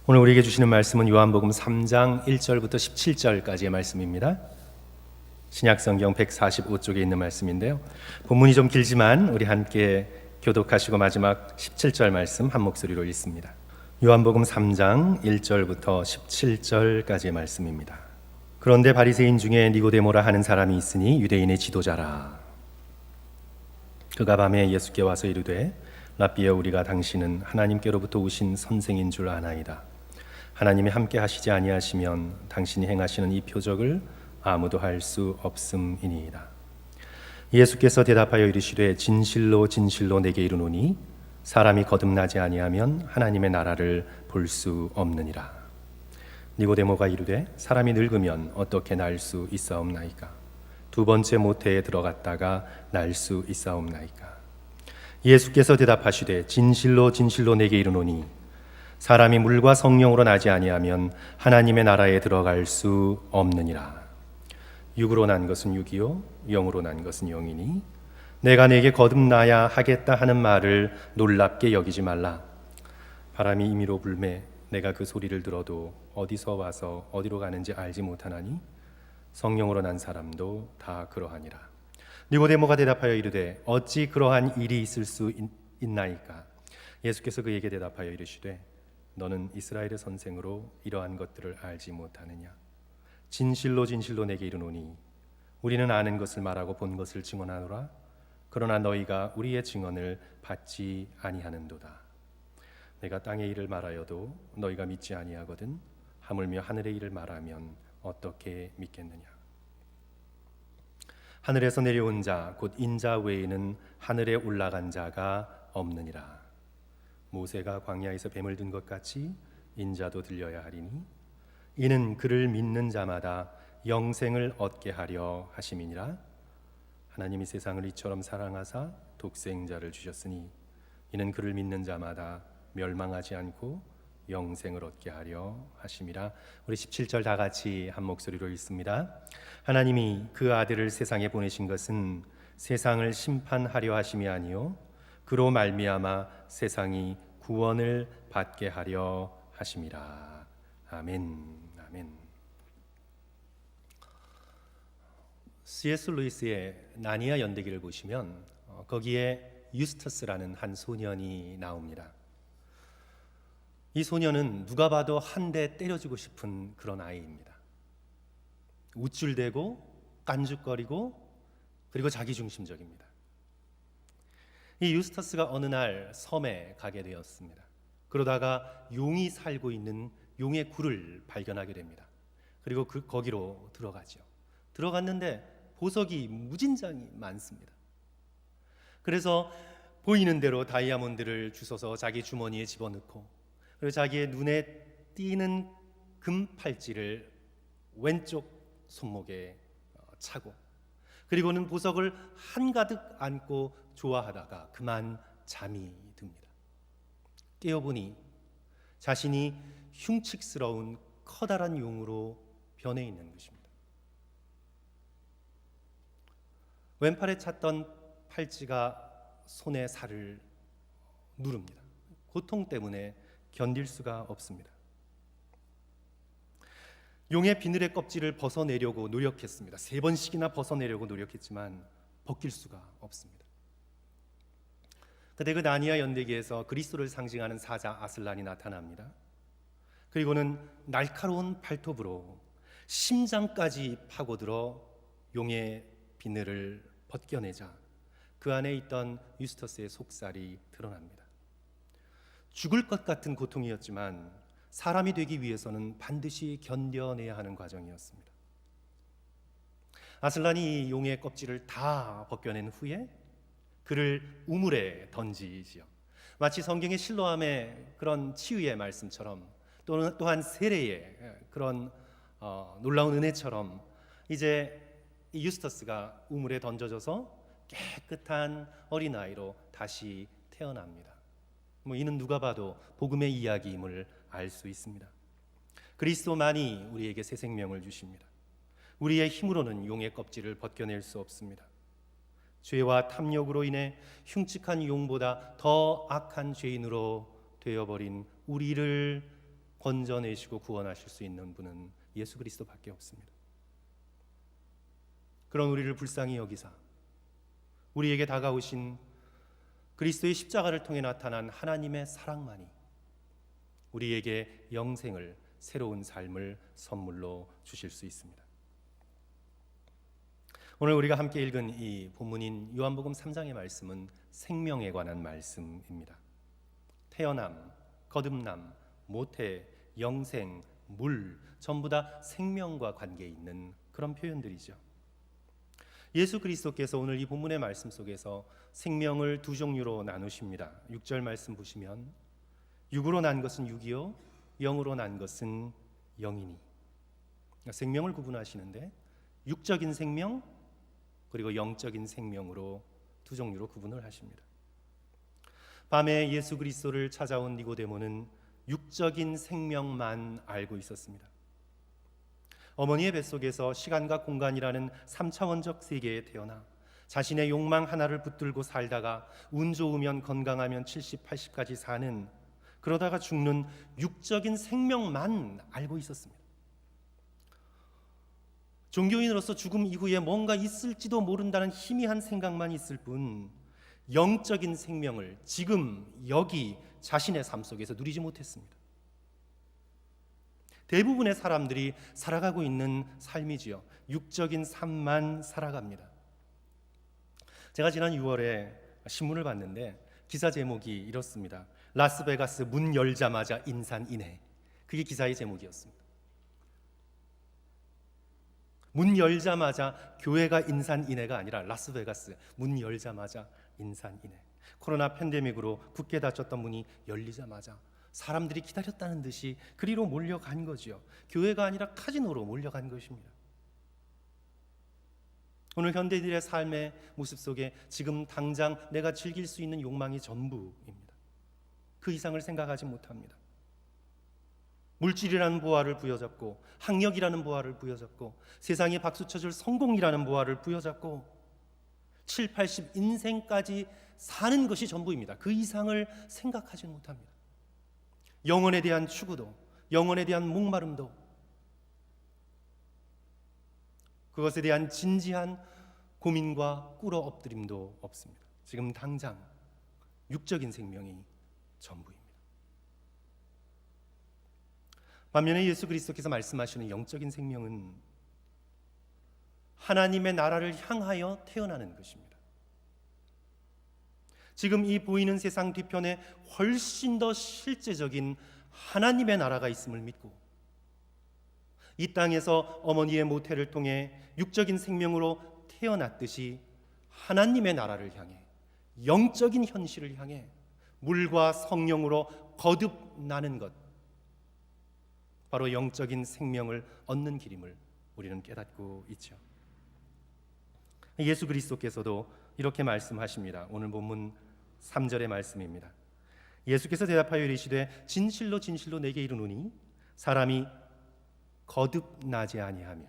오늘 우리에게 주시는 말씀은 요한복음 3장 1절부터 17절까지의 말씀입니다. 신약성경 145쪽에 있는 말씀인데요. 본문이 좀 길지만 우리 함께 교독하시고 마지막 17절 말씀 한 목소리로 읽습니다. 요한복음 3장 1절부터 17절까지의 말씀입니다. 그런데 바리새인 중에 니고데모라 하는 사람이 있으니 유대인의 지도자라. 그가 밤에 예수께 와서 이르되 랍비여, 우리가 당신은 하나님께로부터 오신 선생인 줄 아나이다. 하나님이 함께 하시지 아니하시면 당신이 행하시는 이 표적을 아무도 할 수 없음이니이다. 예수께서 대답하여 이르시되 진실로 진실로 내게 이르노니 사람이 거듭나지 아니하면 하나님의 나라를 볼 수 없느니라. 니고데모가 이르되 사람이 늙으면 어떻게 날 수 있사옵나이까? 두 번째 모태에 들어갔다가 날 수 있사옵나이까? 예수께서 대답하시되 진실로 진실로 내게 이르노니 사람이 물과 성령으로 나지 아니하면 하나님의 나라에 들어갈 수 없느니라. 육으로 난 것은 육이요 영으로 난 것은 영이니 내가 내게 거듭나야 하겠다 하는 말을 놀랍게 여기지 말라. 바람이 임의로 불매 내가 그 소리를 들어도 어디서 와서 어디로 가는지 알지 못하나니 성령으로 난 사람도 다 그러하니라. 니고데모가 대답하여 이르되 어찌 그러한 일이 있을 수 있나이까? 예수께서 그에게 대답하여 이르시되 너는 이스라엘의 선생으로 이러한 것들을 알지 못하느냐? 진실로 진실로 내게 이르노니 우리는 아는 것을 말하고 본 것을 증언하노라. 그러나 너희가 우리의 증언을 받지 아니하는도다. 내가 땅의 일을 말하여도 너희가 믿지 아니하거든 하물며 하늘의 일을 말하면 어떻게 믿겠느냐? 하늘에서 내려온 자 곧 인자 외에는 하늘에 올라간 자가 없느니라. 모세가 광야에서 뱀을 든 것 같이 인자도 들려야 하리니 이는 그를 믿는 자마다 영생을 얻게 하려 하심이니라. 하나님이 세상을 이처럼 사랑하사 독생자를 주셨으니 이는 그를 믿는 자마다 멸망하지 않고 영생을 얻게 하려 하심이라. 우리 17절 다 같이 한 목소리로 읽습니다. 하나님이 그 아들을 세상에 보내신 것은 세상을 심판하려 하심이 아니요 그로 말미암아 세상이 구원을 받게 하려 하심이라. 아멘. 아멘. C.S. 루이스의 나니아 연대기를 보시면 거기에 유스터스라는 한 소년이 나옵니다. 이 소년은 누가 봐도 한 대 때려주고 싶은 그런 아이입니다. 우쭐대고 깐죽거리고 그리고 자기중심적입니다. 이 유스터스가 어느 날 섬에 가게 되었습니다. 그러다가 용이 살고 있는 용의 굴을 발견하게 됩니다. 그리고 거기로 들어가죠. 들어갔는데 보석이 무진장이 많습니다. 그래서 보이는 대로 다이아몬드를 주워서 자기 주머니에 집어넣고 그리고 자기의 눈에 띄는 금 팔찌를 왼쪽 손목에 차고 그리고는 보석을 한가득 안고 좋아하다가 그만 잠이 듭니다. 깨어보니 자신이 흉측스러운 커다란 용으로 변해 있는 것입니다. 왼팔에 찼던 팔찌가 손의 살을 누릅니다. 고통 때문에 견딜 수가 없습니다. 용의 비늘의 껍질을 벗어내려고 노력했습니다. 3번씩이나 벗어내려고 노력했지만 벗길 수가 없습니다. 그때 그 나니아 연대기에서 그리스도를 상징하는 사자 아슬란이 나타납니다. 그리고는 날카로운 발톱으로 심장까지 파고들어 용의 비늘을 벗겨내자 그 안에 있던 유스터스의 속살이 드러납니다. 죽을 것 같은 고통이었지만 사람이 되기 위해서는 반드시 견뎌내야 하는 과정이었습니다. 아슬란이 이 용의 껍질을 다 벗겨낸 후에 그를 우물에 던지지요. 마치 성경의 실로암의 그런 치유의 말씀처럼 또한 세례의 그런 놀라운 은혜처럼 이제 이 유스터스가 우물에 던져져서 깨끗한 어린아이로 다시 태어납니다. 이는 누가 봐도 복음의 이야기임을 알 수 있습니다. 그리스도만이 우리에게 새 생명을 주십니다. 우리의 힘으로는 용의 껍질을 벗겨낼 수 없습니다. 죄와 탐욕으로 인해 흉측한 용보다 더 악한 죄인으로 되어버린 우리를 건져내시고 구원하실 수 있는 분은 예수 그리스도밖에 없습니다. 그런 우리를 불쌍히 여기사 우리에게 다가오신 그리스도의 십자가를 통해 나타난 하나님의 사랑만이 우리에게 영생을, 새로운 삶을 선물로 주실 수 있습니다. 오늘 우리가 함께 읽은 이 본문인 요한복음 3장의 말씀은 생명에 관한 말씀입니다. 태어남, 거듭남, 모태, 영생, 물, 전부 다 생명과 관계 있는 그런 표현들이죠. 예수 그리스도께서 오늘 이 본문의 말씀 속에서 생명을 두 종류로 나누십니다. 6절 말씀 보시면 육으로 난 것은 육이요 영으로 난 것은 영이니. 생명을 구분하시는데 육적인 생명 그리고 영적인 생명으로 두 종류로 구분을 하십니다. 밤에 예수 그리스도를 찾아온 니고데모는 육적인 생명만 알고 있었습니다. 어머니의 뱃속에서 시간과 공간이라는 3차원적 세계에 태어나 자신의 욕망 하나를 붙들고 살다가 운 좋으면 건강하면 70, 80까지 사는, 그러다가 죽는 육적인 생명만 알고 있었습니다. 종교인으로서 죽음 이후에 뭔가 있을지도 모른다는 희미한 생각만 있을 뿐 영적인 생명을 지금 여기 자신의 삶 속에서 누리지 못했습니다. 대부분의 사람들이 살아가고 있는 삶이지요. 육적인 삶만 살아갑니다. 제가 지난 6월에 신문을 봤는데 기사 제목이 이렇습니다. 라스베가스 문 열자마자 인산인해. 그게 기사의 제목이었습니다. 문 열자마자 교회가 인산인해가 아니라 라스베가스 문 열자마자 인산인해. 코로나 팬데믹으로 굳게 닫혔던 문이 열리자마자 사람들이 기다렸다는 듯이 그리로 몰려간 거지요. 교회가 아니라 카지노로 몰려간 것입니다. 오늘 현대인들의 삶의 모습 속에 지금 당장 내가 즐길 수 있는 욕망이 전부입니다. 그 이상을 생각하지 못합니다. 물질이라는 보화를 부여잡고 학력이라는 보화를 부여잡고 세상에 박수 쳐줄 성공이라는 보화를 부여잡고 7, 80 인생까지 사는 것이 전부입니다. 그 이상을 생각하지 못합니다. 영혼에 대한 추구도, 영혼에 대한 목마름도, 그것에 대한 진지한 고민과 꿇어 엎드림도 없습니다. 지금 당장 육적인 생명이 전부입니다. 반면에 예수 그리스도께서 말씀하시는 영적인 생명은 하나님의 나라를 향하여 태어나는 것입니다. 지금 이 보이는 세상 뒤편에 훨씬 더 실제적인 하나님의 나라가 있음을 믿고 이 땅에서 어머니의 모태를 통해 육적인 생명으로 태어났듯이 하나님의 나라를 향해, 영적인 현실을 향해 물과 성령으로 거듭나는 것, 바로 영적인 생명을 얻는 길임을 우리는 깨닫고 있죠. 예수 그리스도께서도 이렇게 말씀하십니다. 오늘 본문 3절의 말씀입니다. 예수께서 대답하여 이르시되 진실로 진실로 내게 이르노니 사람이 거듭나지 아니하면,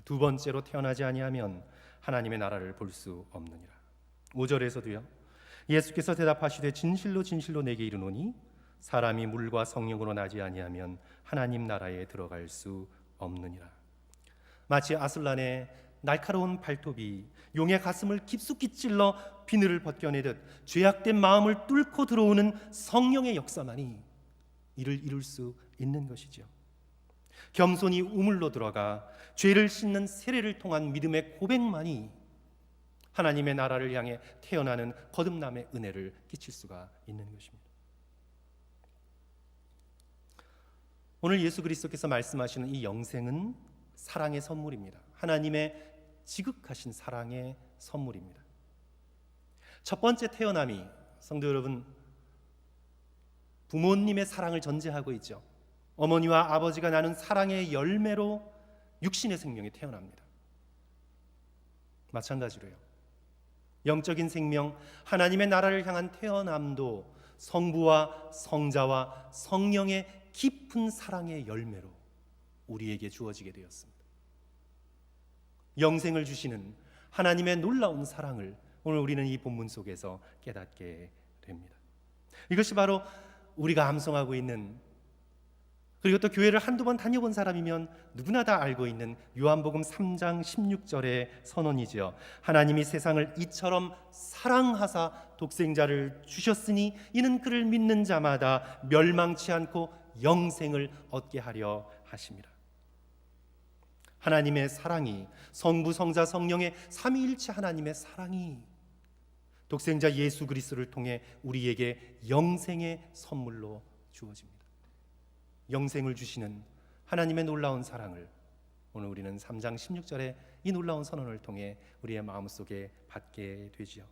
두 번째로 태어나지 아니하면 하나님의 나라를 볼 수 없느니라. 5절에서도요. 예수께서 대답하시되 진실로 진실로 내게 이르노니 사람이 물과 성령으로 나지 아니하면 하나님 나라에 들어갈 수 없느니라. 마치 아슬란의 날카로운 발톱이 용의 가슴을 깊숙이 찔러 비늘을 벗겨내듯 죄악된 마음을 뚫고 들어오는 성령의 역사만이 이를 이룰 수 있는 것이죠. 겸손히 우물로 들어가 죄를 씻는 세례를 통한 믿음의 고백만이 하나님의 나라를 향해 태어나는 거듭남의 은혜를 끼칠 수가 있는 것입니다. 오늘 예수 그리스도께서 말씀하시는 이 영생은 사랑의 선물입니다. 하나님의 지극하신 사랑의 선물입니다. 첫 번째 태어남이, 성도 여러분, 부모님의 사랑을 전제하고 있죠. 어머니와 아버지가 나눈 사랑의 열매로 육신의 생명이 태어납니다. 마찬가지로요. 영적인 생명, 하나님의 나라를 향한 태어남도 성부와 성자와 성령의 깊은 사랑의 열매로 우리에게 주어지게 되었습니다. 영생을 주시는 하나님의 놀라운 사랑을 오늘 우리는 이 본문 속에서 깨닫게 됩니다. 이것이 바로 우리가 암송하고 있는 그리고 또 교회를 한두 번 다녀본 사람이면 누구나 다 알고 있는 요한복음 3장 16절의 선언이지요. 하나님이 세상을 이처럼 사랑하사 독생자를 주셨으니 이는 그를 믿는 자마다 멸망치 않고 영생을 얻게 하려 하심이라. 하나님의 사랑이, 성부, 성자, 성령의 삼위일체 하나님의 사랑이 독생자 예수 그리스도를 통해 우리에게 영생의 선물로 주어집니다. 영생을 주시는 하나님의 놀라운 사랑을 오늘 우리는 3장 16절의 이 놀라운 선언을 통해 우리의 마음속에 받게 되지요.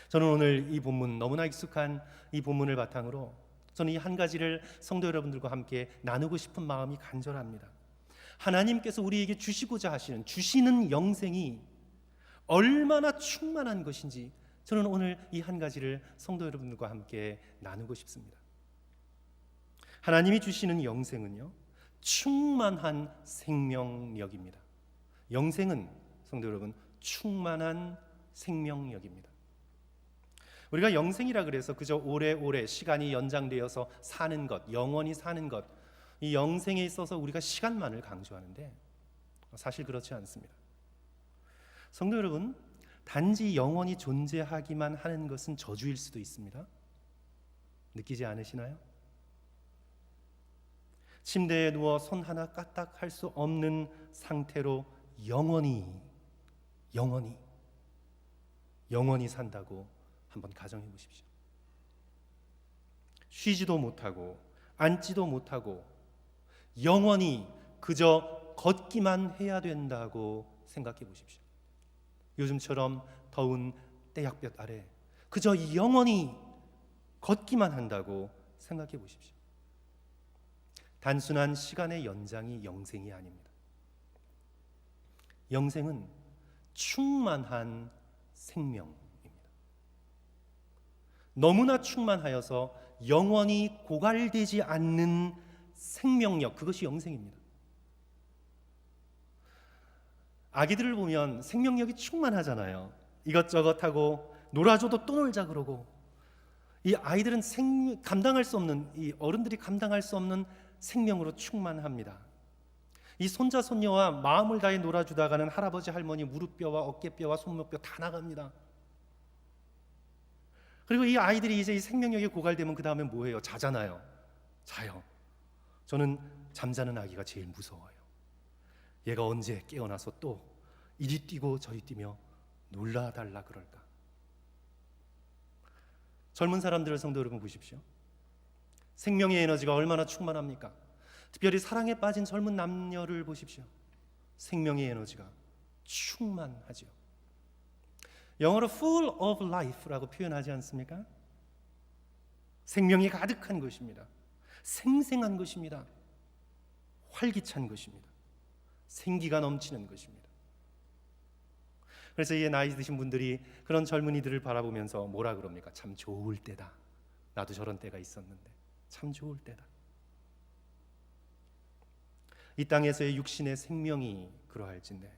저는 오늘 이 본문, 너무나 익숙한 이 본문을 바탕으로 저는 이 한 가지를 성도 여러분들과 함께 나누고 싶은 마음이 간절합니다. 하나님께서 우리에게 주시는 영생이 얼마나 충만한 것인지 저는 오늘 이 한 가지를 성도 여러분들과 함께 나누고 싶습니다. 하나님이 주시는 영생은요, 충만한 생명력입니다. 영생은 성도 여러분, 충만한 생명력입니다. 우리가 영생이라 그래서 그저 오래오래 시간이 연장되어서 사는 것, 영원히 사는 것, 이 영생에 있어서 우리가 시간만을 강조하는데 사실 그렇지 않습니다. 성도 여러분, 단지 영원히 존재하기만 하는 것은 저주일 수도 있습니다. 느끼지 않으시나요? 침대에 누워 손 하나 까딱할 수 없는 상태로 영원히 산다고 한번 가정해 보십시오. 쉬지도 못하고 앉지도 못하고 영원히 그저 걷기만 해야 된다고 생각해 보십시오. 요즘처럼 더운 떼약볕 아래 그저 영원히 걷기만 한다고 생각해 보십시오. 단순한 시간의 연장이 영생이 아닙니다. 영생은 충만한 생명입니다. 너무나 충만하여서 영원히 고갈되지 않는 생명력, 그것이 영생입니다. 아기들을 보면 생명력이 충만하잖아요. 이것저것 하고 놀아줘도 또 놀자 그러고, 이 아이들은 감당할 수 없는, 이 어른들이 감당할 수 없는 생명으로 충만합니다. 이 손자 손녀와 마음을 다해 놀아주다가는 할아버지 할머니 무릎뼈와 어깨뼈와 손목뼈 다 나갑니다. 그리고 이 아이들이 이제 이 생명력이 고갈되면 그 다음에 뭐해요? 자잖아요. 자요. 저는 잠자는 아기가 제일 무서워요. 얘가 언제 깨어나서 또 이리 뛰고 저리 뛰며 놀라달라 그럴까? 젊은 사람들을 성도 여러분 보십시오. 생명의 에너지가 얼마나 충만합니까? 특별히 사랑에 빠진 젊은 남녀를 보십시오. 생명의 에너지가 충만하죠. 영어로 full of life라고 표현하지 않습니까? 생명이 가득한 것입니다. 생생한 것입니다. 활기찬 것입니다. 생기가 넘치는 것입니다. 그래서 이 나이 드신 분들이 그런 젊은이들을 바라보면서 뭐라 그럽니까? 참 좋을 때다. 나도 저런 때가 있었는데 참 좋을 때다. 이 땅에서의 육신의 생명이 그러할진데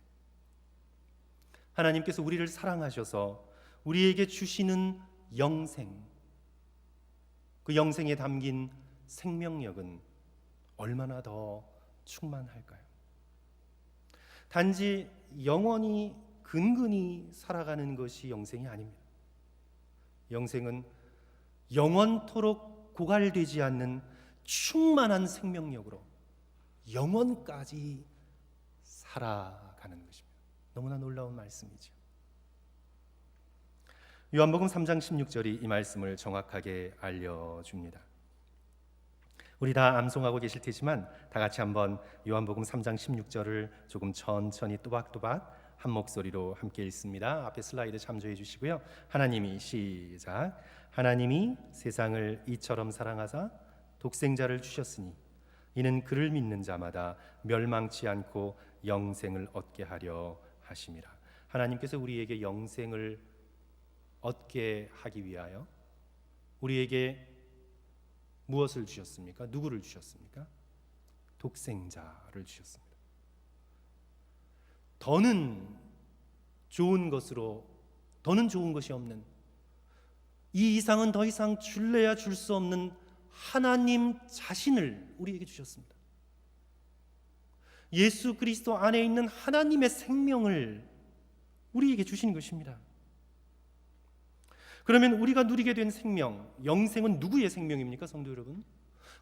하나님께서 우리를 사랑하셔서 우리에게 주시는 영생, 그 영생에 담긴 생명력은 얼마나 더 충만할까요? 단지 영원히 근근히 살아가는 것이 영생이 아닙니다. 영생은 영원토록 고갈되지 않는 충만한 생명력으로 영원까지 살아가는 것입니다. 너무나 놀라운 말씀이죠. 요한복음 3장 16절이 이 말씀을 정확하게 알려줍니다. 우리 다 암송하고 계실 테지만 다 같이 한번 요한복음 3장 16절을 조금 천천히 또박또박 한 목소리로 함께 읽습니다. 앞에 슬라이드 참조해 주시고요. 하나님이 시작. 하나님이 세상을 이처럼 사랑하사 독생자를 주셨으니 이는 그를 믿는 자마다 멸망치 않고 영생을 얻게 하려 하심이라. 하나님께서 우리에게 영생을 얻게 하기 위하여 우리에게 무엇을 주셨습니까? 누구를 주셨습니까? 독생자를 주셨습니다. 더는 좋은 것이 없는, 이 이상은 더 이상 줄래야 줄 수 없는 하나님 자신을 우리에게 주셨습니다. 예수 그리스도 안에 있는 하나님의 생명을 우리에게 주신 것입니다. 그러면 우리가 누리게 된 생명, 영생은 누구의 생명입니까, 성도 여러분?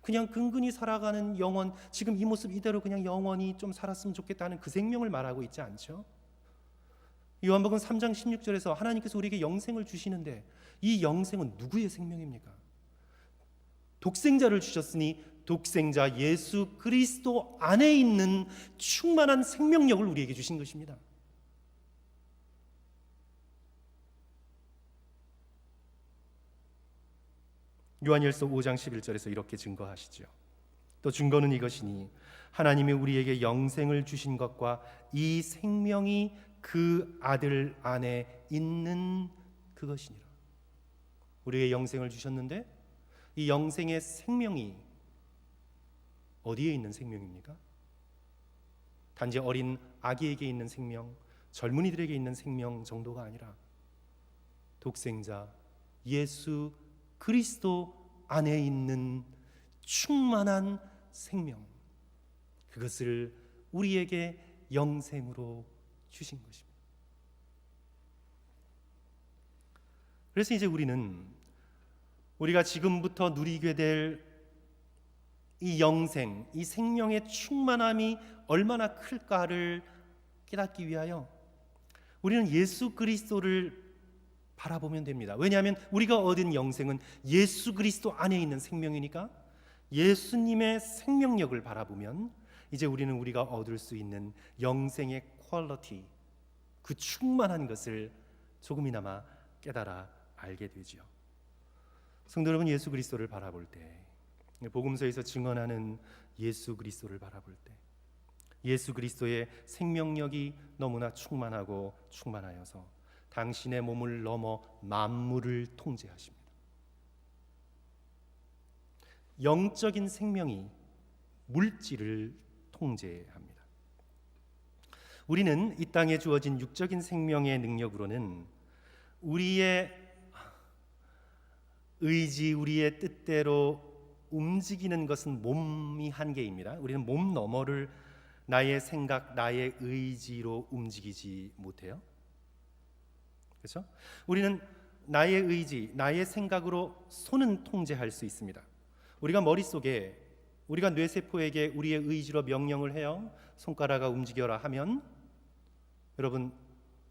그냥 근근히 살아가는 영원, 지금 이 모습 이대로 그냥 영원히 좀 살았으면 좋겠다는 그 생명을 말하고 있지 않죠? 요한복음 3장 16절에서 하나님께서 우리에게 영생을 주시는데 이 영생은 누구의 생명입니까? 독생자를 주셨으니 독생자 예수 그리스도 안에 있는 충만한 생명력을 우리에게 주신 것입니다. 요한일서 5장 11절에서 이렇게 증거하시죠. 또 증거는 이것이니 하나님이 우리에게 영생을 주신 것과 이 생명이 그 아들 안에 있는 그것이니라. 우리에게 영생을 주셨는데 이 영생의 생명이 어디에 있는 생명입니까? 단지 어린 아기에게 있는 생명, 젊은이들에게 있는 생명 정도가 아니라 독생자 예수 그리스도 안에 있는 충만한 생명, 그것을 우리에게 영생으로 주신 것입니다. 그래서 이제 우리가 지금부터 누리게 될 이 영생, 이 생명의 충만함이 얼마나 클까를 깨닫기 위하여 우리는 예수 그리스도를 바라보면 됩니다. 왜냐하면 우리가 얻은 영생은 예수 그리스도 안에 있는 생명이니까 예수님의 생명력을 바라보면 이제 우리가 얻을 수 있는 영생의 퀄리티, 그 충만한 것을 조금이나마 깨달아 알게 되죠. 성도 여러분, 예수 그리스도를 바라볼 때, 복음서에서 증언하는 예수 그리스도를 바라볼 때 예수 그리스도의 생명력이 너무나 충만하고 충만하여서 당신의 몸을 넘어 만물을 통제하십니다. 영적인 생명이 물질을 통제합니다. 우리는 이 땅에 주어진 육적인 생명의 능력으로는 우리의 의지, 우리의 뜻대로 움직이는 것은 몸이 한계입니다. 우리는 몸 너머를 나의 생각, 나의 의지로 움직이지 못해요. 그렇죠? 우리는 나의 의지, 나의 생각으로 손은 통제할 수 있습니다. 우리가 머릿속에, 우리가 뇌세포에게 우리의 의지로 명령을 해요. 손가락아 움직여라 하면 여러분,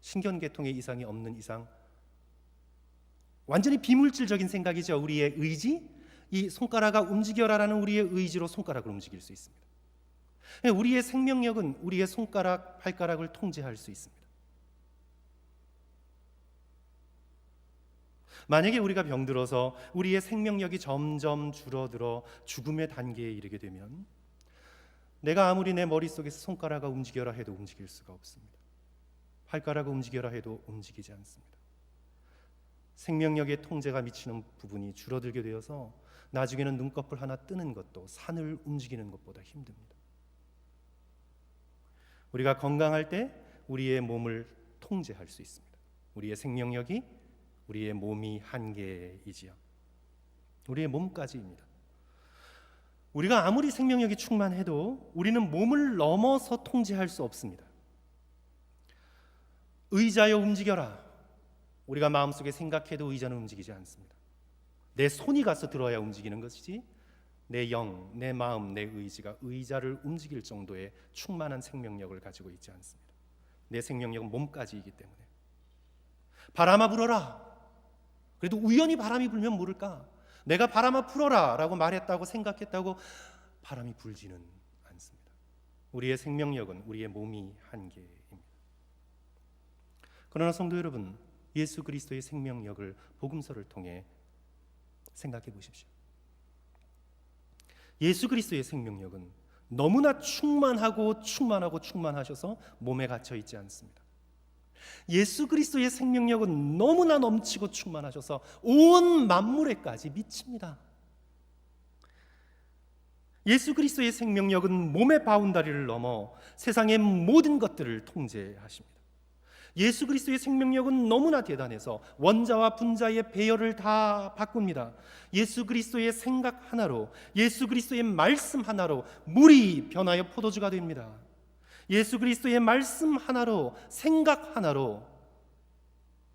신경계통에 이상이 없는 이상 완전히 비물질적인 생각이죠. 우리의 의지, 이 손가락아 움직여라라는 우리의 의지로 손가락을 움직일 수 있습니다. 우리의 생명력은 우리의 손가락, 발가락을 통제할 수 있습니다. 만약에 우리가 병들어서 우리의 생명력이 점점 줄어들어 죽음의 단계에 이르게 되면 내가 아무리 내 머릿속에서 손가락아 움직여라 해도 움직일 수가 없습니다. 발가락아 움직여라 해도 움직이지 않습니다. 생명력의 통제가 미치는 부분이 줄어들게 되어서 나중에는 눈꺼풀 하나 뜨는 것도 산을 움직이는 것보다 힘듭니다. 우리가 건강할 때 우리의 몸을 통제할 수 있습니다. 우리의 생명력이 우리의 몸이 한계이지요. 우리의 몸까지입니다. 우리가 아무리 생명력이 충만해도 우리는 몸을 넘어서 통제할 수 없습니다. 의자여 움직여라. 우리가 마음속에 생각해도 의자는 움직이지 않습니다. 내 손이 가서 들어야 움직이는 것이지 내 영, 내 마음, 내 의지가 의자를 움직일 정도의 충만한 생명력을 가지고 있지 않습니다. 내 생명력은 몸까지이기 때문에. 바람아 불어라. 그래도 우연히 바람이 불면 모를까? 내가 바람아 불어라 라고 말했다고 생각했다고 바람이 불지는 않습니다. 우리의 생명력은 우리의 몸이 한계입니다. 그러나 성도 여러분, 예수 그리스도의 생명력을 복음서를 통해 생각해 보십시오. 예수 그리스도의 생명력은 너무나 충만하셔서 몸에 갇혀 있지 않습니다. 예수 그리스도의 생명력은 너무나 넘치고 충만하셔서 온 만물에까지 미칩니다. 예수 그리스도의 생명력은 몸의 바운다리를 넘어 세상의 모든 것들을 통제하십니다. 예수 그리스도의 생명력은 너무나 대단해서 원자와 분자의 배열을 다 바꿉니다. 예수 그리스도의 생각 하나로, 예수 그리스도의 말씀 하나로 물이 변하여 포도주가 됩니다. 예수 그리스도의 말씀 하나로, 생각 하나로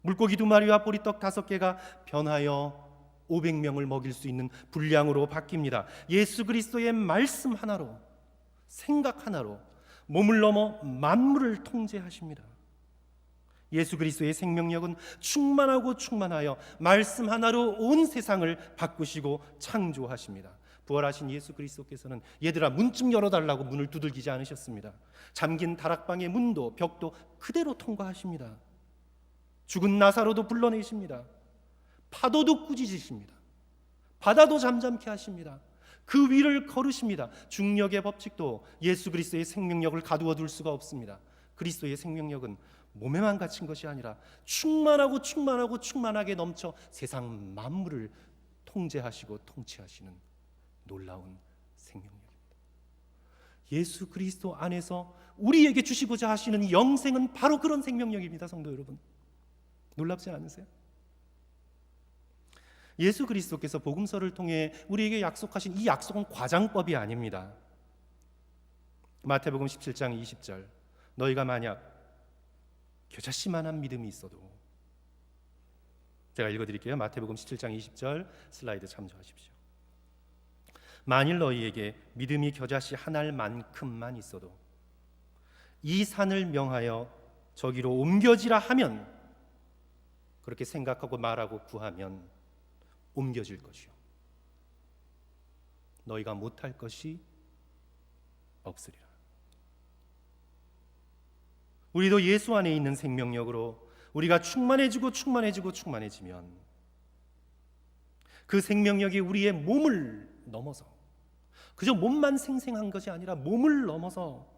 물고기 2마리와 보리떡 5개가 변하여 500명을 먹일 수 있는 분량으로 바뀝니다. 예수 그리스도의 말씀 하나로, 생각 하나로 몸을 넘어 만물을 통제하십니다. 예수 그리스도의 생명력은 충만하고 충만하여 말씀 하나로 온 세상을 바꾸시고 창조하십니다. 부활하신 예수 그리스도께서는 얘들아 문 좀 열어달라고 문을 두들기지 않으셨습니다. 잠긴 다락방의 문도 벽도 그대로 통과하십니다. 죽은 나사로도 불러내십니다. 파도도 꾸짖으십니다. 바다도 잠잠케 하십니다. 그 위를 걸으십니다. 중력의 법칙도 예수 그리스도의 생명력을 가두어 둘 수가 없습니다. 그리스도의 생명력은 몸에만 갇힌 것이 아니라 충만하고 충만하고 충만하게 넘쳐 세상 만물을 통제하시고 통치하시는 놀라운 생명력입니다. 예수 그리스도 안에서 우리에게 주시고자 하시는 영생은 바로 그런 생명력입니다. 성도 여러분, 놀랍지 않으세요? 예수 그리스도께서 복음서를 통해 우리에게 약속하신 이 약속은 과장법이 아닙니다. 마태복음 17장 20절, 너희가 만약 겨자씨만한 믿음이 있어도, 제가 읽어드릴게요. 마태복음 17장 20절 슬라이드 참조하십시오. 만일 너희에게 믿음이 겨자씨 한 알만큼만 있어도 이 산을 명하여 저기로 옮겨지라 하면, 그렇게 생각하고 말하고 구하면 옮겨질 것이요 너희가 못할 것이 없으리라. 우리도 예수 안에 있는 생명력으로 우리가 충만해지고 충만해지고 충만해지면 그 생명력이 우리의 몸을 넘어서, 그저 몸만 생생한 것이 아니라 몸을 넘어서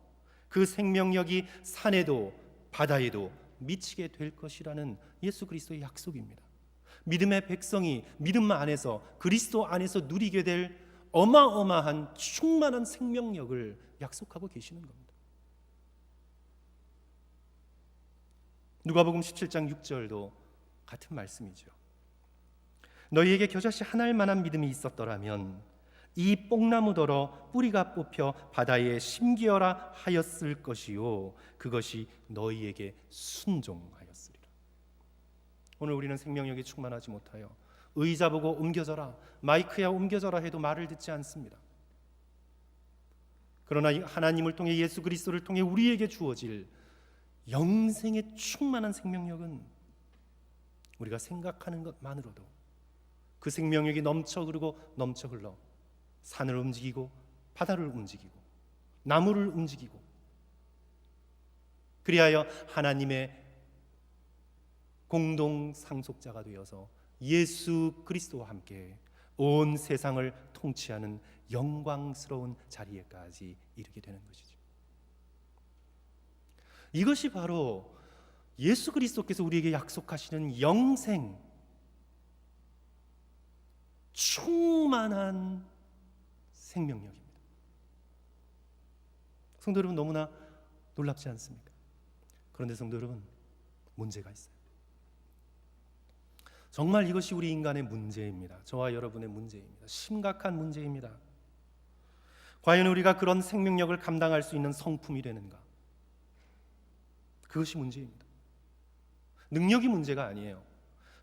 그 생명력이 산에도 바다에도 미치게 될 것이라는 예수 그리스도의 약속입니다. 믿음의 백성이 믿음 안에서, 그리스도 안에서 누리게 될 어마어마한 충만한 생명력을 약속하고 계시는 겁니다. 누가복음 17장 6절도 같은 말씀이죠. 너희에게 겨자씨 한 알만한 믿음이 있었더라면 이 뽕나무더러 뿌리가 뽑혀 바다에 심기어라 하였을 것이요 그것이 너희에게 순종하였으리라. 오늘 우리는 생명력이 충만하지 못하여 의자 보고 옮겨져라, 마이크야 옮겨져라 해도 말을 듣지 않습니다. 그러나 하나님을 통해, 예수 그리스도를 통해 우리에게 주어질 영생의 충만한 생명력은 우리가 생각하는 것만으로도 그 생명력이 넘쳐 흐르고 넘쳐 흘러 산을 움직이고 바다를 움직이고 나무를 움직이고, 그리하여 하나님의 공동 상속자가 되어서 예수 그리스도와 함께 온 세상을 통치하는 영광스러운 자리에까지 이르게 되는 것이죠. 이것이 바로 예수 그리스도께서 우리에게 약속하시는 영생, 충만한 생명력입니다. 성도 여러분, 너무나 놀랍지 않습니까? 그런데 성도 여러분, 문제가 있어요. 정말 이것이 우리 인간의 문제입니다. 저와 여러분의 문제입니다. 심각한 문제입니다. 과연 우리가 그런 생명력을 감당할 수 있는 성품이 되는가? 그것이 문제입니다. 능력이 문제가 아니에요.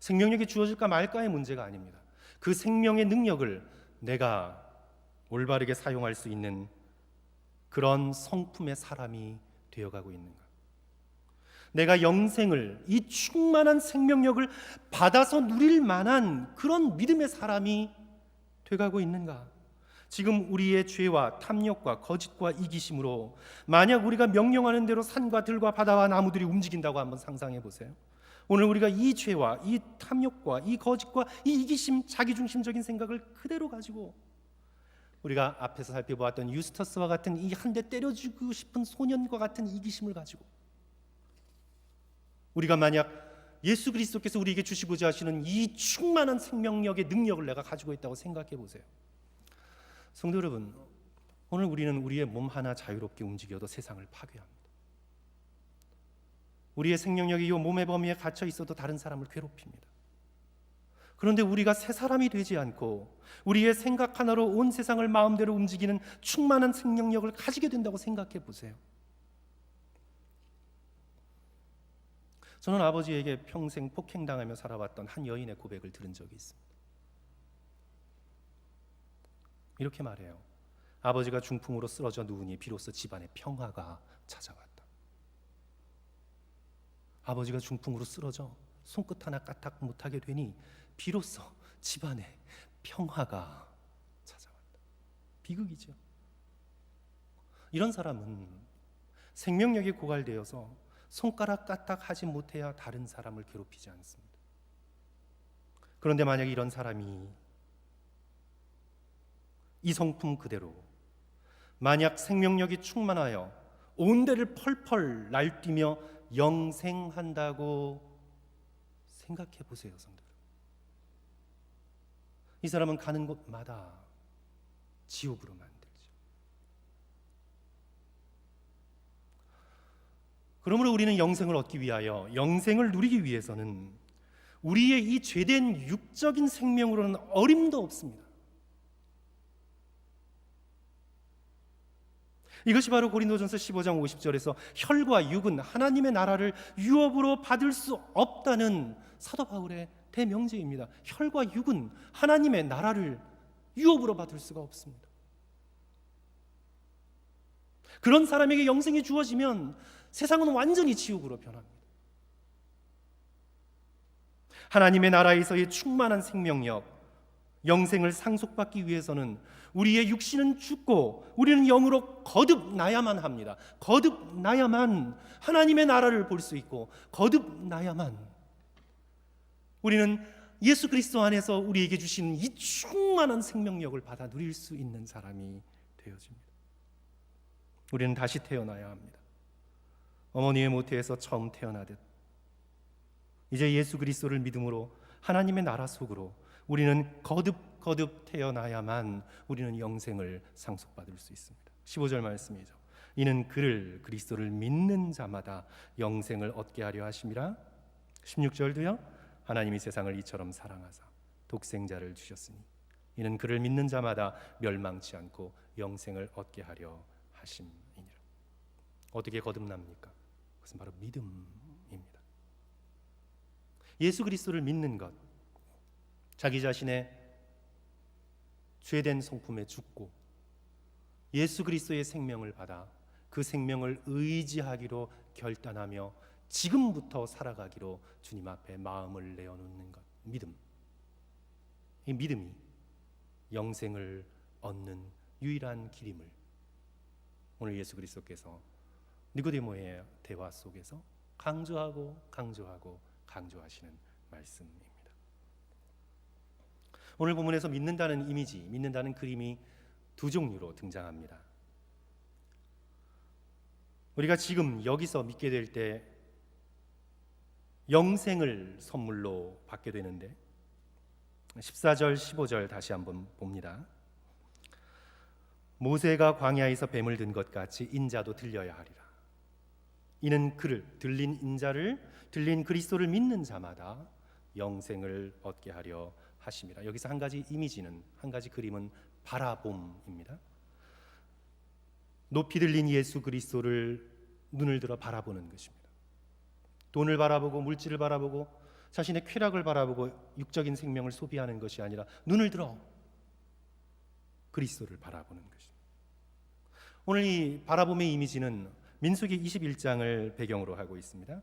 생명력이 주어질까 말까의 문제가 아닙니다. 그 생명의 능력을 내가 올바르게 사용할 수 있는 그런 성품의 사람이 되어가고 있는가? 내가 영생을, 이 충만한 생명력을 받아서 누릴 만한 그런 믿음의 사람이 돼가고 있는가? 지금 우리의 죄와 탐욕과 거짓과 이기심으로 만약 우리가 명령하는 대로 산과 들과 바다와 나무들이 움직인다고 한번 상상해 보세요. 오늘 우리가 이 죄와 이 탐욕과 이 거짓과 이 이기심, 자기중심적인 생각을 그대로 가지고 우리가 앞에서 살펴보았던 유스터스와 같은 이 한 대 때려주고 싶은 소년과 같은 이기심을 가지고 우리가 만약 예수 그리스도께서 우리에게 주시고자 하시는 이 충만한 생명력의 능력을 내가 가지고 있다고 생각해 보세요. 성도 여러분, 오늘 우리는 우리의 몸 하나 자유롭게 움직여도 세상을 파괴합니다. 우리의 생명력이 이 몸의 범위에 갇혀 있어도 다른 사람을 괴롭힙니다. 그런데 우리가 새 사람이 되지 않고 우리의 생각 하나로 온 세상을 마음대로 움직이는 충만한 생명력을 가지게 된다고 생각해 보세요. 저는 아버지에게 평생 폭행당하며 살아왔던 한 여인의 고백을 들은 적이 있습니다. 이렇게 말해요. 아버지가 중풍으로 쓰러져 누우니 비로소 집안에 평화가 찾아왔다. 아버지가 중풍으로 쓰러져 손끝 하나 까딱 못하게 되니 비로소 집안에 평화가 찾아왔다. 비극이죠. 이런 사람은 생명력이 고갈되어서 손가락 까딱 하지 못해야 다른 사람을 괴롭히지 않습니다. 그런데 만약에 이런 사람이 이 성품 그대로 만약 생명력이 충만하여 온 데를 펄펄 날뛰며 영생한다고 생각해 보세요, 성도들. 이 사람은 가는 곳마다 지옥으로 만들죠. 그러므로 우리는 영생을 얻기 위하여, 영생을 누리기 위해서는 우리의 이 죄된 육적인 생명으로는 어림도 없습니다. 이것이 바로 고린도전서 15장 50절에서 혈과 육은 하나님의 나라를 유업으로 받을 수 없다는 사도 바울의 대명제입니다. 혈과 육은 하나님의 나라를 유업으로 받을 수가 없습니다. 그런 사람에게 영생이 주어지면 세상은 완전히 지옥으로 변합니다. 하나님의 나라에서의 충만한 생명력, 영생을 상속받기 위해서는 우리의 육신은 죽고 우리는 영으로 거듭나야만 합니다. 거듭나야만 하나님의 나라를 볼 수 있고 거듭나야만 우리는 예수 그리스도 안에서 우리에게 주시는 이 충만한 생명력을 받아 누릴 수 있는 사람이 되어집니다. 우리는 다시 태어나야 합니다. 어머니의 모태에서 처음 태어나듯 이제 예수 그리스도를 믿음으로 하나님의 나라 속으로 우리는 거듭 태어나야만 우리는 영생을 상속받을 수 있습니다. 15절 말씀이죠. 이는 그를 그리스도를 믿는 자마다 영생을 얻게 하려 하심이라. 16절도요. 하나님이 세상을 이처럼 사랑하사 독생자를 주셨으니 이는 그를 믿는 자마다 멸망치 않고 영생을 얻게 하려 하심이니라. 어떻게 거듭납니까? 그것은 바로 믿음입니다. 예수 그리스도를 믿는 것, 자기 자신의 죄된 성품에 죽고 예수 그리스도의 생명을 받아 그 생명을 의지하기로 결단하며 지금부터 살아가기로 주님 앞에 마음을 내어놓는 것, 믿음. 이 믿음이 영생을 얻는 유일한 길임을 오늘 예수 그리스도께서 니고데모의 대화 속에서 강조하시는 말씀입니다. 오늘 본문에서 믿는다는 이미지, 믿는다는 그림이 두 종류로 등장합니다. 우리가 지금 여기서 믿게 될 때 영생을 선물로 받게 되는데 14절, 15절 다시 한번 봅니다. 모세가 광야에서 뱀을 든 것 같이 인자도 들려야 하리라. 이는 그를 들린 인자를 들린 그리스도를 믿는 자마다 영생을 얻게 하려 하심이라. 여기서 한 가지 이미지는, 한 가지 그림은 바라봄입니다. 높이 들린 예수 그리스도를 눈을 들어 바라보는 것입니다. 돈을 바라보고 물질을 바라보고 자신의 쾌락을 바라보고 육적인 생명을 소비하는 것이 아니라 눈을 들어 그리스도를 바라보는 것입니다. 오늘 이 바라봄의 이미지는 민수기 21장을 배경으로 하고 있습니다.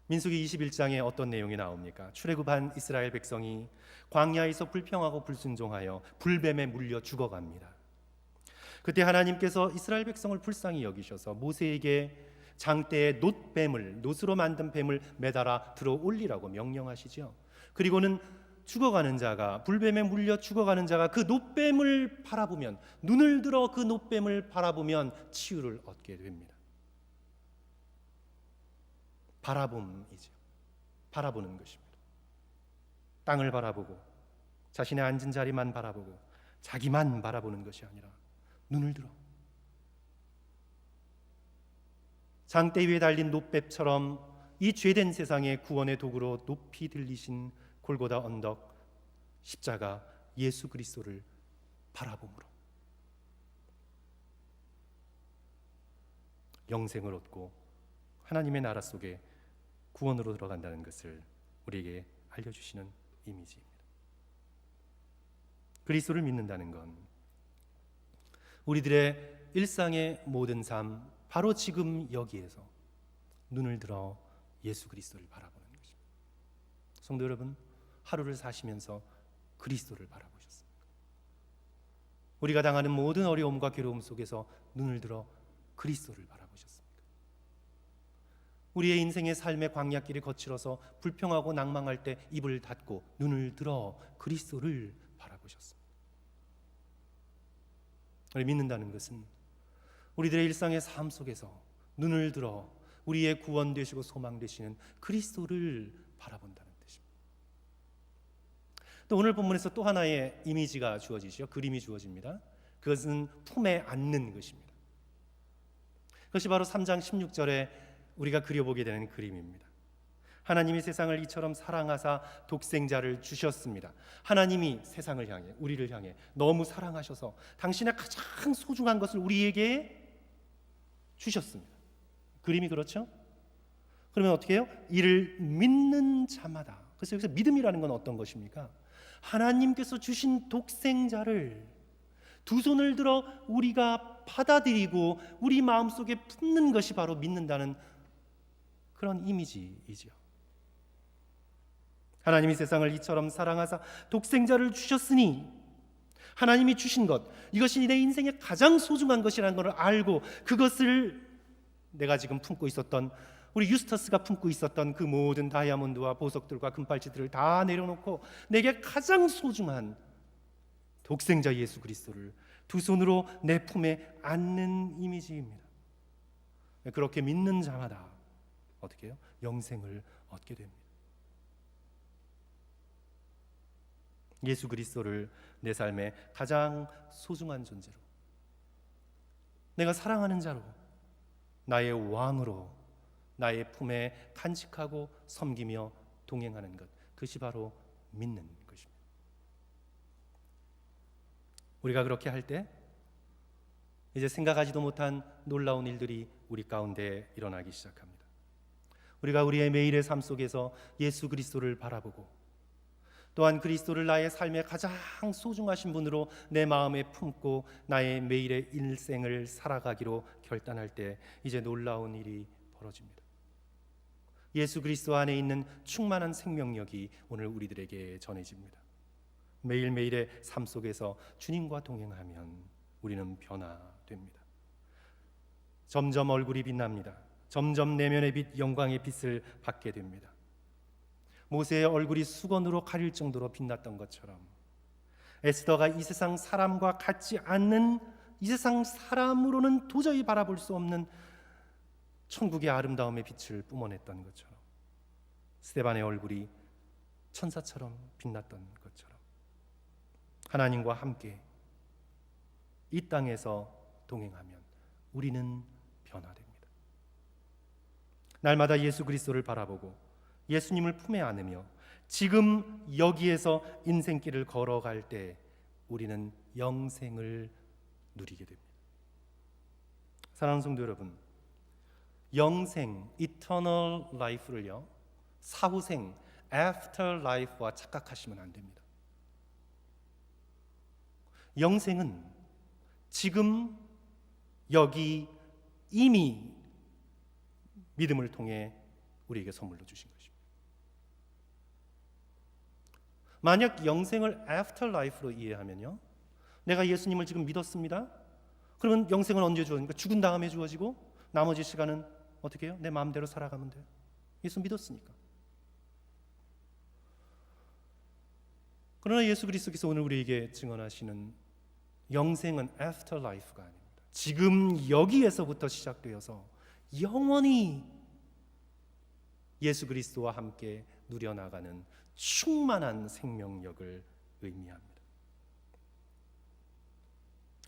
민수기 21장에 어떤 내용이 나옵니까? 출애굽한 이스라엘 백성이 광야에서 불평하고 불순종하여 불뱀에 물려 죽어갑니다. 그때 하나님께서 이스라엘 백성을 불쌍히 여기셔서 모세에게 장대에 노스로 만든 뱀을 매달아 들어 올리라고 명령하시죠. 그리고는 죽어가는 자가, 불뱀에 물려 죽어가는 자가 그 노뱀을 바라보면, 눈을 들어 그 노뱀을 바라보면 치유를 얻게 됩니다. 바라봄이죠. 바라보는 것입니다. 땅을 바라보고 자신의 앉은 자리만 바라보고 자기만 바라보는 것이 아니라 눈을 들어 장대 위에 달린 놋뱀처럼 이 죄된 세상의 구원의 도구로 높이 들리신 골고다 언덕 십자가 예수 그리스도를 바라봄으로 영생을 얻고 하나님의 나라 속에 구원으로 들어간다는 것을 우리에게 알려주시는 이미지입니다. 그리스도를 믿는다는 건 우리들의 일상의 모든 삶, 바로 지금 여기에서 눈을 들어 예수 그리스도를 바라보는 것입니다. 성도 여러분, 하루를 사시면서 그리스도를 바라보셨습니까? 우리가 당하는 모든 어려움과 괴로움 속에서 눈을 들어 그리스도를 바라보셨습니까? 우리의 인생의 삶의 광야길을 거칠어서 불평하고 낭망할 때 입을 닫고 눈을 들어 그리스도를 바라보셨습니다. 우리 믿는다는 것은 우리들의 일상의 삶 속에서 눈을 들어 우리의 구원 되시고 소망 되시는 그리스도를 바라본다는 뜻입니다. 또 오늘 본문에서 또 하나의 이미지가 주어지죠. 그림이 주어집니다. 그것은 품에 안는 것입니다. 그것이 바로 3장 16절에 우리가 그려보게 되는 그림입니다. 하나님이 세상을 이처럼 사랑하사 독생자를 주셨습니다. 하나님이 세상을 향해, 우리를 향해 너무 사랑하셔서 당신의 가장 소중한 것을 우리에게 주셨습니다. 그림이 그렇죠? 그러면 어떻게 해요? 이를 믿는 자마다. 그래서 여기서 믿음이라는 건 어떤 것입니까? 하나님께서 주신 독생자를 두 손을 들어 우리가 받아들이고 우리 마음속에 품는 것이 바로 믿는다는 그런 이미지이죠. 하나님이 세상을 이처럼 사랑하사 독생자를 주셨으니 하나님이 주신 것, 이것이 내 인생의 가장 소중한 것이라는 것을 알고 그것을 내가 지금 품고 있었던, 우리 유스터스가 품고 있었던 그 모든 다이아몬드와 보석들과 금팔찌들을 다 내려놓고 내게 가장 소중한 독생자 예수 그리스도를 두 손으로 내 품에 안는 이미지입니다. 그렇게 믿는 자마다 어떻게 해요? 영생을 얻게 됩니다. 예수 그리스도를 내 삶의 가장 소중한 존재로, 내가 사랑하는 자로, 나의 왕으로 나의 품에 간직하고 섬기며 동행하는 것, 그것이 바로 믿는 것입니다. 우리가 그렇게 할 때 이제 생각하지도 못한 놀라운 일들이 우리 가운데 일어나기 시작합니다. 우리가 우리의 매일의 삶 속에서 예수 그리스도를 바라보고 또한 그리스도를 나의 삶의 가장 소중하신 분으로 내 마음에 품고 나의 매일의 일생을 살아가기로 결단할 때 이제 놀라운 일이 벌어집니다. 예수 그리스도 안에 있는 충만한 생명력이 오늘 우리들에게 전해집니다. 매일매일의 삶 속에서 주님과 동행하면 우리는 변화됩니다. 점점 얼굴이 빛납니다. 점점 내면의 빛, 영광의 빛을 받게 됩니다. 모세의 얼굴이 수건으로 가릴 정도로 빛났던 것처럼 에스더가 이 세상 사람과 같지 않는, 이 세상 사람으로는 도저히 바라볼 수 없는 천국의 아름다움의 빛을 뿜어냈던 것처럼 스데반의 얼굴이 천사처럼 빛났던 것처럼 하나님과 함께 이 땅에서 동행하면 우리는 변화됩니다. 날마다 예수 그리스도를 바라보고 예수님을 품에 안으며 지금 여기에서 인생길을 걸어갈 때 우리는 영생을 누리게 됩니다. 사랑하는 성도 여러분, 영생, eternal life를요 사후생, after life와 착각하시면 안 됩니다. 영생은 지금 여기 이미 믿음을 통해 우리에게 선물로 주신 것입니다. 만약 영생을 after life로 이해하면요, 내가 예수님을 지금 믿었습니다. 그러면 영생은 언제 주어집니까? 죽은 다음에 주어지고 나머지 시간은 어떻게 해요? 내 마음대로 살아가면 돼요. 예수 믿었으니까. 그러나 예수 그리스도께서 오늘 우리에게 증언하시는 영생은 after life가 아닙니다. 지금 여기에서부터 시작되어서 영원히 예수 그리스도와 함께 누려나가는 충만한 생명력을 의미합니다.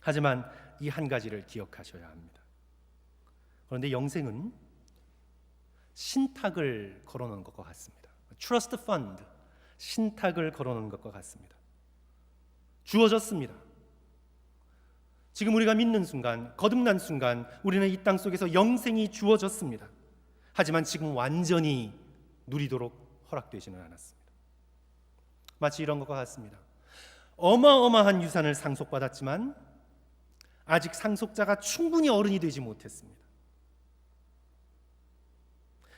하지만 이 한 가지를 기억하셔야 합니다. 그런데 영생은 신탁을 걸어놓은 것과 같습니다. 트러스트 펀드, 신탁을 걸어놓은 것과 같습니다. 주어졌습니다. 지금 우리가 믿는 순간, 거듭난 순간 우리는 이 땅 속에서 영생이 주어졌습니다. 하지만 지금 완전히 누리도록 허락되지는 않았습니다. 마치 이런 것과 같습니다. 어마어마한 유산을 상속받았지만 아직 상속자가 충분히 어른이 되지 못했습니다.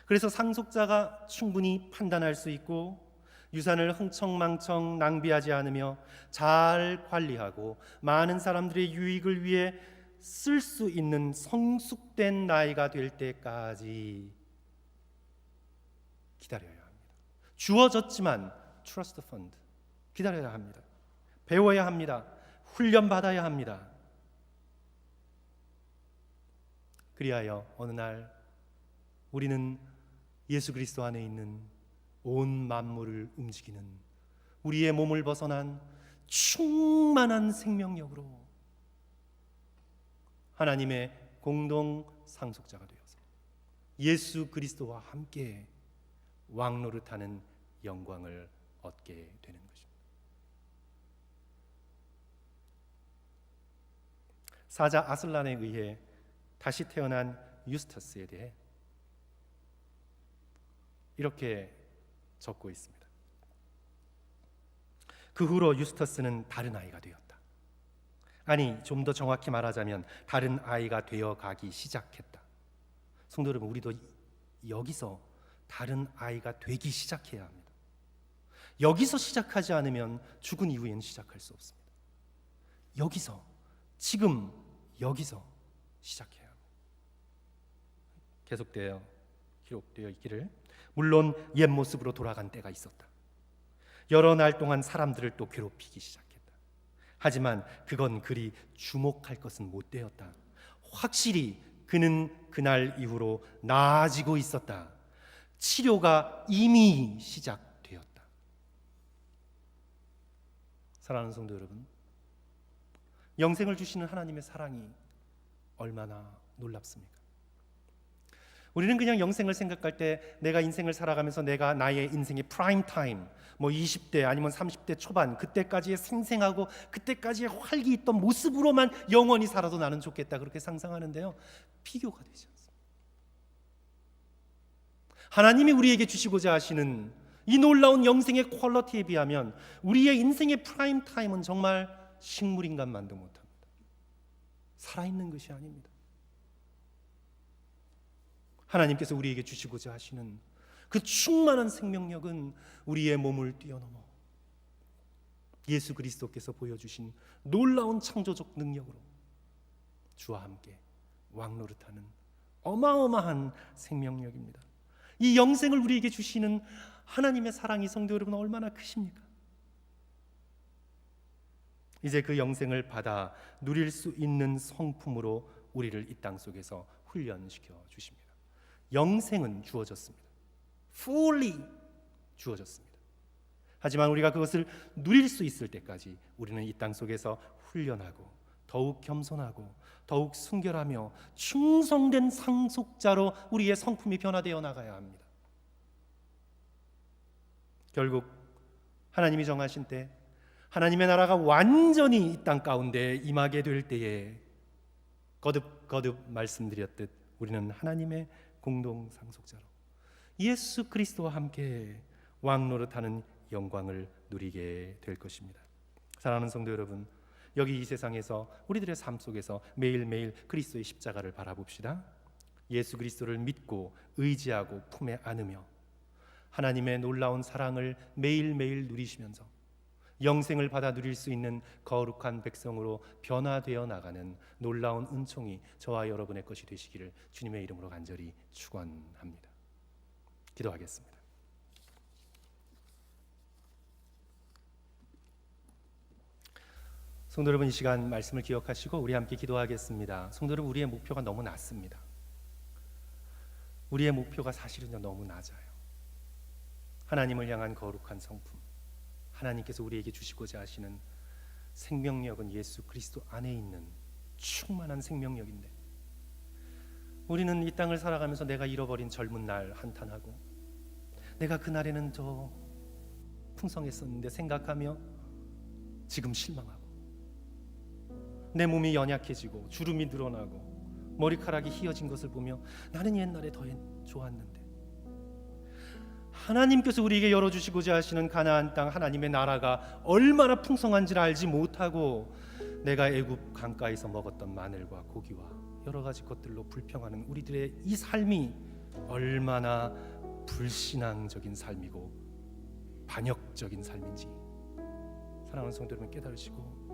그래서 상속자가 충분히 판단할 수 있고 유산을 흥청망청 낭비하지 않으며 잘 관리하고 많은 사람들의 유익을 위해 쓸 수 있는 성숙된 나이가 될 때까지 기다려야 합니다. 주어졌지만 트러스트 펀드 기다려야 합니다. 배워야 합니다. 훈련받아야 합니다. 그리하여 어느 날 우리는 예수 그리스도 안에 있는 온 만물을 움직이는 우리의 몸을 벗어난 충만한 생명력으로 하나님의 공동 상속자가 되어서 예수 그리스도와 함께 왕노릇하는 영광을 얻게 되는 것입니다. 사자 아슬란에 의해 다시 태어난 유스터스에 대해 이렇게 적고 있습니다. 그 후로 유스터스는 다른 아이가 되었다. 아니, 좀 더 정확히 말하자면 다른 아이가 되어가기 시작했다. 성도 여러분, 우리도 여기서 다른 아이가 되기 시작해야 합니다. 여기서 시작하지 않으면 죽은 이후에는 시작할 수 없습니다. 여기서, 지금 여기서 시작해야 합니다. 계속되어 기록되어 있기를, 물론 옛 모습으로 돌아간 때가 있었다. 여러 날 동안 사람들을 또 괴롭히기 시작했다. 하지만 그건 그리 주목할 것은 못 되었다. 확실히 그는 그날 이후로 나아지고 있었다. 치료가 이미 시작되었다. 사랑하는 성도 여러분, 영생을 주시는 하나님의 사랑이 얼마나 놀랍습니까? 우리는 그냥 영생을 생각할 때 내가 인생을 살아가면서 내가 나의 인생의 프라임 타임, 20대 아니면 30대 초반, 그때까지의 생생하고 그때까지의 활기 있던 모습으로만 영원히 살아도 나는 좋겠다, 그렇게 상상하는데요, 비교가 되지 않습니다. 하나님이 우리에게 주시고자 하시는 이 놀라운 영생의 퀄리티에 비하면 우리의 인생의 프라임 타임은 정말 식물인간만도 못합니다. 살아있는 것이 아닙니다. 하나님께서 우리에게 주시고자 하시는 그 충만한 생명력은 우리의 몸을 뛰어넘어 예수 그리스도께서 보여주신 놀라운 창조적 능력으로 주와 함께 왕노릇하는 어마어마한 생명력입니다. 이 영생을 우리에게 주시는 하나님의 사랑이, 성도 여러분, 얼마나 크십니까? 이제 그 영생을 받아 누릴 수 있는 성품으로 우리를 이 땅 속에서 훈련시켜 주십니다. 영생은 주어졌습니다. fully 주어졌습니다. 하지만 우리가 그것을 누릴 수 있을 때까지 우리는 이 땅 속에서 훈련하고 더욱 겸손하고 더욱 순결하며 충성된 상속자로 우리의 성품이 변화되어 나가야 합니다. 결국 하나님이 정하신 때, 하나님의 나라가 완전히 이 땅 가운데 임하게 될 때에 거듭 말씀드렸듯 우리는 하나님의 공동 상속자로 예수 그리스도와 함께 왕노릇하는 영광을 누리게 될 것입니다. 사랑하는 성도 여러분, 여기 이 세상에서 우리들의 삶 속에서 매일매일 그리스도의 십자가를 바라봅시다. 예수 그리스도를 믿고 의지하고 품에 안으며 하나님의 놀라운 사랑을 매일매일 누리시면서 영생을 받아 누릴 수 있는 거룩한 백성으로 변화되어 나가는 놀라운 은총이 저와 여러분의 것이 되시기를 주님의 이름으로 간절히 축원합니다. 기도하겠습니다. 성도 여러분, 이 시간 말씀을 기억하시고 우리 함께 기도하겠습니다. 성도 여러분, 우리의 목표가 너무 낮습니다. 우리의 목표가 사실은요, 너무 낮아요. 하나님을 향한 거룩한 성품, 하나님께서 우리에게 주시고자 하시는 생명력은 예수 그리스도 안에 있는 충만한 생명력인데 우리는 이 땅을 살아가면서 내가 잃어버린 젊은 날 한탄하고, 내가 그날에는 더 풍성했었는데 생각하며 지금 실망하고, 내 몸이 연약해지고 주름이 늘어나고 머리카락이 휘어진 것을 보며 나는 옛날에 더 좋았는데, 하나님께서 우리에게 열어주시고자 하시는 가나안 땅, 하나님의 나라가 얼마나 풍성한지를 알지 못하고 내가 애굽 강가에서 먹었던 마늘과 고기와 여러 가지 것들로 불평하는 우리들의 이 삶이 얼마나 불신앙적인 삶이고 반역적인 삶인지 사랑하는 성도 여러분 깨달으시고,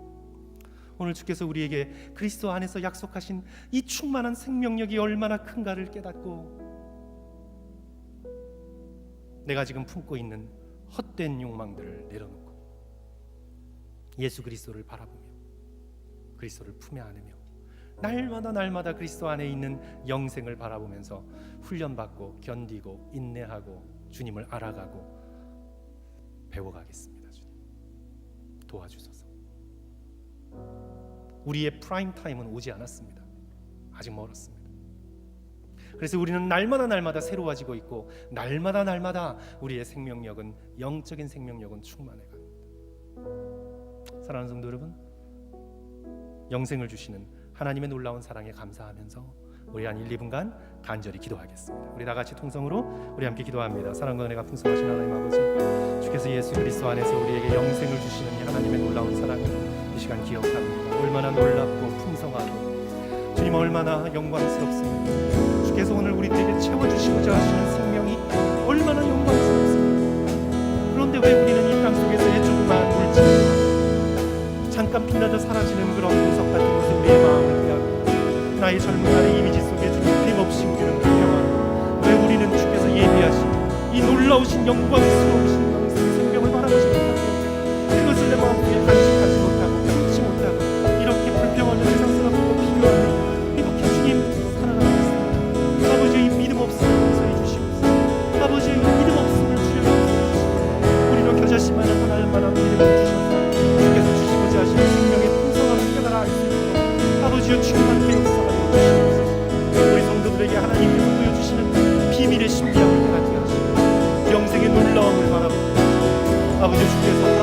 오늘 주께서 우리에게 그리스도 안에서 약속하신 이 충만한 생명력이 얼마나 큰가를 깨닫고, 내가 지금 품고 있는 헛된 욕망들을 내려놓고 예수 그리스도를 바라보며 그리스도를 품에 안으며 날마다 그리스도 안에 있는 영생을 바라보면서 훈련받고 견디고 인내하고 주님을 알아가고 배워가겠습니다. 주님 도와주소서. 우리의 프라임 타임은 오지 않았습니다. 아직 멀었습니다. 그래서 우리는 날마다 새로워지고 있고 날마다 우리의 생명력은, 영적인 생명력은 충만해 갑니다. 사랑하는 성도 여러분, 영생을 주시는 하나님의 놀라운 사랑에 감사하면서 우리 한 1, 2분간 간절히 기도하겠습니다. 우리 다 같이 통성으로 우리 함께 기도합니다. 사랑과 은혜가 풍성하신 하나님 아버지, 주께서 예수 그리스도 안에서 우리에게 영생을 주시는 이 하나님의 놀라운 사랑을 이 시간 기억합니다. 얼마나 놀랍고 풍성하고 주님 얼마나 영광스럽습니다. 주께서 오늘 우리들에게 채워주시고자 하시는 생명이 얼마나 영광스럽습니다. 그런데 왜 우리는 이 땅 속에서의 조그마한 물질, 잠깐 빛나다 사라지는 그런 보석 같은 것에 우리의 마음을 빼앗고 나의 젊은 날의 이미지 속에 주님 끊임없이 우리는 불평하고, 왜 우리는 주께서 예비하신 이 놀라우신 영광스러우신 영생의 생명을 바라보지 못하고 그것을 내 마음 속에 간직하지 못하고 품지 못하고 이렇게 불평하는 세상 사람들과 비교하며 이렇게 주님 살아가고 있습니다. 아버지의 이 믿음 없음을 용서해 주시옵소서. 아버지의 이 믿음 없음을 주여 용서해 주시옵소서. 우리로 겨자씨만한 하나님만한 믿음을 주셔서 주께서 주시고자 하시는 생명의 풍성함을 깨달아 알 수 있도록 아버지여 충만케 역사하여 주시옵소서. 우리 성도들에게 하나님께서 보여주시는 비밀의 신비함을 깨닫게 하시고 영생의 놀라움을 바라보고 아버지 주께서